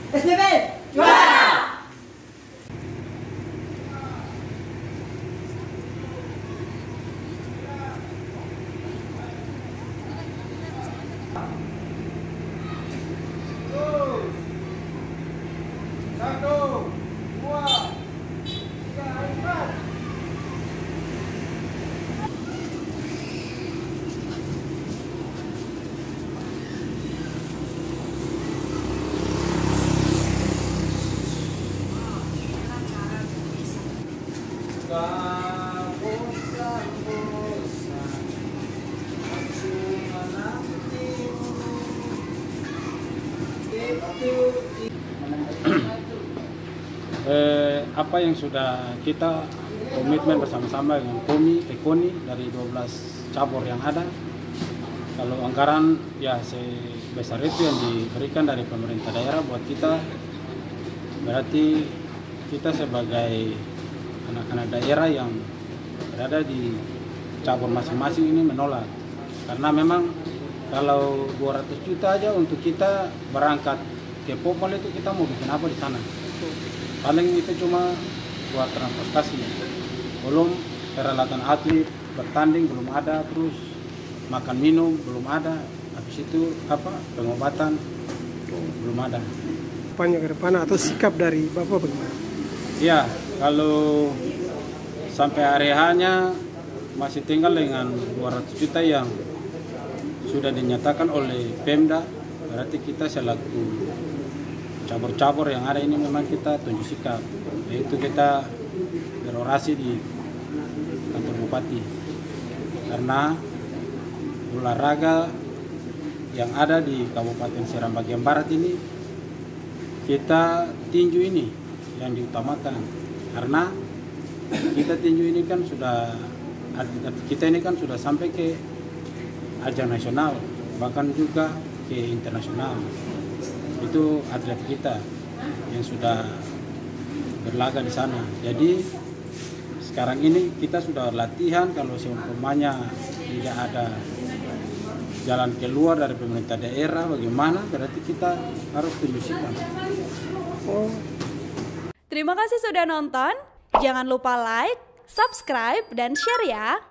SPB juara. Satu, dua, tiga, empat. Apa yang sudah kita komitmen bersama-sama dengan KOMI, Ekoni dari 12 cabur yang ada, kalau anggaran ya sebesar itu yang diberikan dari pemerintah daerah buat kita, berarti kita sebagai anak-anak daerah yang berada di cabur masing-masing ini menolak, karena memang kalau 200 juta aja untuk kita berangkat ke Popol itu kita mau bikin apa di sana? Paling itu cuma buat transportasi, belum peralatan atlet bertanding belum ada, terus makan minum belum ada, habis itu pengobatan belum ada. Panjang ke depan atau sikap dari Bapak bagaimana? Ya, kalau sampai hari hanya masih tinggal dengan 200 juta yang sudah dinyatakan oleh Pemda, berarti kita selaku cabur-cabur yang ada ini memang kita tunjuk sikap, yaitu kita berorasi di kantor bupati, karena olahraga yang ada di Kabupaten Seram bagian barat ini kita tinju ini yang diutamakan, karena kita tinju ini kan sudah kita ini kan sudah sampai ke ajang nasional, bahkan juga ke internasional. Itu atlet kita yang sudah berlaga di sana. Jadi sekarang ini kita sudah latihan, kalau seumpamanya tidak ada jalan keluar dari pemerintah daerah bagaimana, berarti kita harus tunjukkan. Terima kasih sudah nonton. Jangan lupa like, subscribe, dan share ya.